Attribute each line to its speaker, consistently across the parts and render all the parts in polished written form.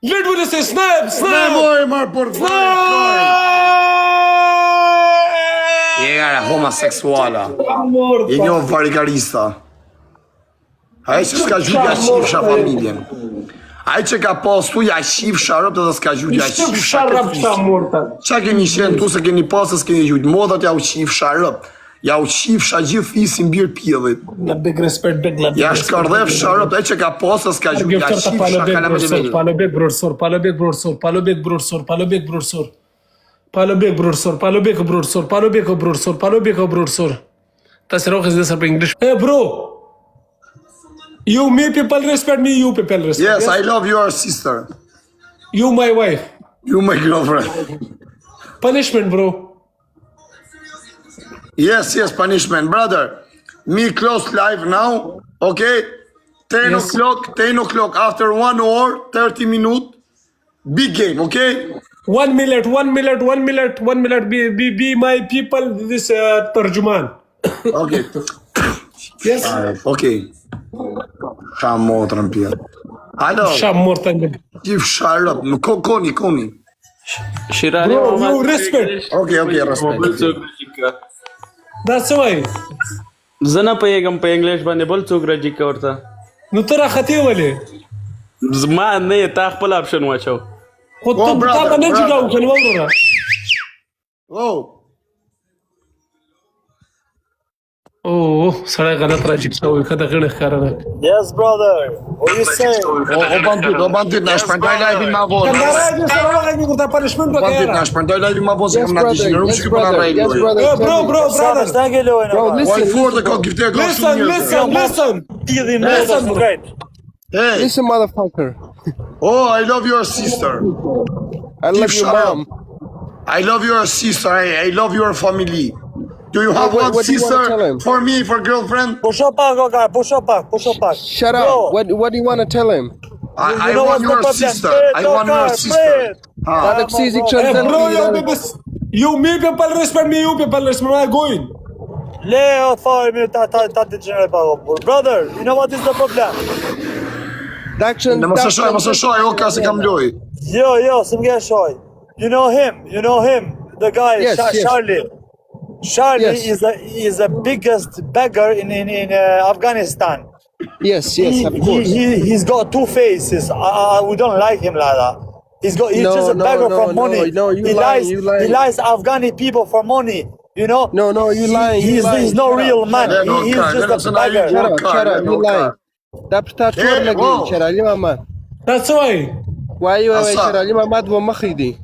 Speaker 1: Literally say snap, snap.
Speaker 2: Voi, mar por era homoseksuala. E një varikarista. Ai që s'ka gjujt ja shifsha familjen. Ai që ka postu ja shifsha rëpt edhe s'ka gjujt ja shifsha këtë fisë. Qa keni shenë tu se keni pasë s'keni gjujt. Modat ja u shifsha rëpt. Ja u shifsha gjithë fisin birë pjellit. Ja shkardhef sharëp, ai që ka pasë s'ka gjujt ja shifsha kalamet.
Speaker 1: Palobek brorsor, palobek brorsor, palobek brorsor, palobek brorsor. Palobek brorsor, palobek brorsor, palobek brorsor, palobek brorsor. Tas rohes desa për English. Hey bro. You me people respect me, you people respect.
Speaker 2: Yes, I love your sister.
Speaker 1: You my wife.
Speaker 2: You my girlfriend.
Speaker 1: Punishment, bro.
Speaker 2: Yes, punishment, brother. Me close live now, okay? 10
Speaker 1: Yes.
Speaker 2: o'clock, 10 o'clock, after 1 hour, 30 minutes, big game, okay?
Speaker 1: 1 minute, 1 minute, 1 minute, 1 minute. Be my people. This tarjuman.
Speaker 2: Okay.
Speaker 1: Yes.
Speaker 2: Okay. Sham motrën pjerë. Alo,
Speaker 1: Sham mortan.
Speaker 2: qif sharëp, në koni.
Speaker 3: Shirani
Speaker 1: Bro, you respect.
Speaker 2: Okay, respect.
Speaker 1: That's why.
Speaker 3: Zana pa jegam pa English bane bol cukra jika orta.
Speaker 1: Nu tëra khati vale.
Speaker 3: Ma ne ta khpal option wacho.
Speaker 1: Po të
Speaker 2: brother,
Speaker 1: ta ne
Speaker 2: brother.
Speaker 1: jigau kan vallora.
Speaker 2: Oh,
Speaker 1: Oh, sara galat rajik sawi kada gane kharana.
Speaker 4: Yes, brother. What you say?
Speaker 2: o bandit, na shpërndaj live-in ma vonë.
Speaker 1: Kandara sara ga mi ta punishment do
Speaker 2: Bandit, na
Speaker 1: kera.
Speaker 2: shpërndaj live-in ma vonë, se kam na dishin, nuk shkë për na rejnë.
Speaker 1: Bro, brother.
Speaker 4: Thank you, Lord.
Speaker 2: Why for the cock, gifte e
Speaker 1: Listen.
Speaker 4: Listen. Great.
Speaker 2: Hey,
Speaker 5: Listen, motherfucker.
Speaker 2: oh, I love your sister.
Speaker 5: I love your mom.
Speaker 2: I love your sister, I love your family. Do you have one
Speaker 5: what do you wanna tell
Speaker 2: sister
Speaker 5: him?
Speaker 2: for me, for girlfriend?
Speaker 4: Push up back, okay. Push up back.
Speaker 5: Shut
Speaker 4: Bro,
Speaker 5: up. What do you want to tell him?
Speaker 2: I
Speaker 4: you know
Speaker 2: want
Speaker 4: what's the
Speaker 2: your
Speaker 4: problem?
Speaker 2: sister.
Speaker 4: Pray,
Speaker 2: I want your
Speaker 4: doctor,
Speaker 2: sister.
Speaker 4: pray.
Speaker 5: Hada psizik
Speaker 1: Hey,
Speaker 5: çantan.
Speaker 1: bro, you me people respect me, you people respect me. I'm going.
Speaker 4: Leo, fire me, ta degenerate bago. Brother, you know what is the problem?
Speaker 5: Daction.
Speaker 2: Në mos e shoj, o ka se kam loj.
Speaker 4: Yo, some guy shoy. You know him. The guy,
Speaker 5: Yes, yes.
Speaker 4: Charlie. Charlie
Speaker 5: Yes.
Speaker 4: is the biggest beggar in Afghanistan.
Speaker 5: Yes, of course.
Speaker 4: He's got two faces. We don't like him like that. He's just a beggar for money.
Speaker 5: No, you
Speaker 4: he
Speaker 5: lying,
Speaker 4: lies.
Speaker 5: you lying.
Speaker 4: He lies Afghani people for money. You know.
Speaker 5: No, you lying.
Speaker 4: He's no real man.
Speaker 2: Yeah, no,
Speaker 4: He's
Speaker 2: car,
Speaker 4: just
Speaker 2: no,
Speaker 4: a beggar.
Speaker 5: Shut up, you lying. Dapta
Speaker 2: Hey,
Speaker 5: twerna
Speaker 2: whoa.
Speaker 5: gay, Charlie mama.
Speaker 1: That's why.
Speaker 5: Why you
Speaker 2: Asa.
Speaker 5: Charlie mama dwa makhidi?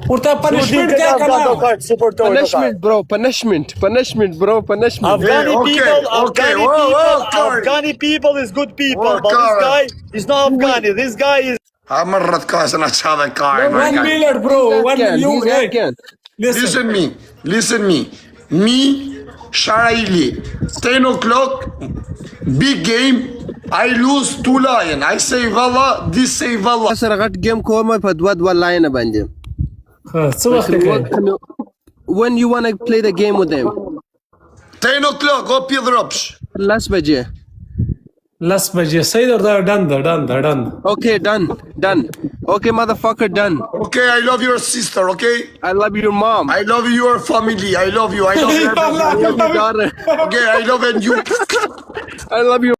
Speaker 1: Urta punishment
Speaker 4: Get
Speaker 1: kya
Speaker 4: Afghan
Speaker 1: kana?
Speaker 4: card, super toy
Speaker 5: Punishment, bro. Punishment, bro. Punishment.
Speaker 4: Afghani
Speaker 2: Yeah, okay,
Speaker 4: people,
Speaker 2: okay.
Speaker 4: Afghani
Speaker 2: Whoa,
Speaker 4: people,
Speaker 2: Kari.
Speaker 4: Afghani people is good people,
Speaker 2: Whoa,
Speaker 4: but this
Speaker 2: Kari.
Speaker 4: guy is not Afghani. This guy is.
Speaker 2: Ha më rrët ka se na qave kare.
Speaker 1: 1 minute, bro. 1
Speaker 5: He's
Speaker 1: million. Hey,
Speaker 5: Afghan.
Speaker 1: listen.
Speaker 2: Listen me. Me, Sharaili, 10 o'clock, big game, I lose 2 lion. I say valla, this say valla.
Speaker 5: Saragat game ko ma pa dwa line banje.
Speaker 1: So
Speaker 5: When you want to play the game with them?
Speaker 2: 10 o'clock, o pjedhropsh.
Speaker 5: Last baje.
Speaker 1: last baje. Say they're done.
Speaker 5: Okay, done. Okay, motherfucker, done.
Speaker 2: Okay, I love your sister, okay?
Speaker 5: I love your mom.
Speaker 2: I love your family. I love you. I love everything.
Speaker 5: I love your daughter.
Speaker 2: Okay, I love you.
Speaker 5: I love your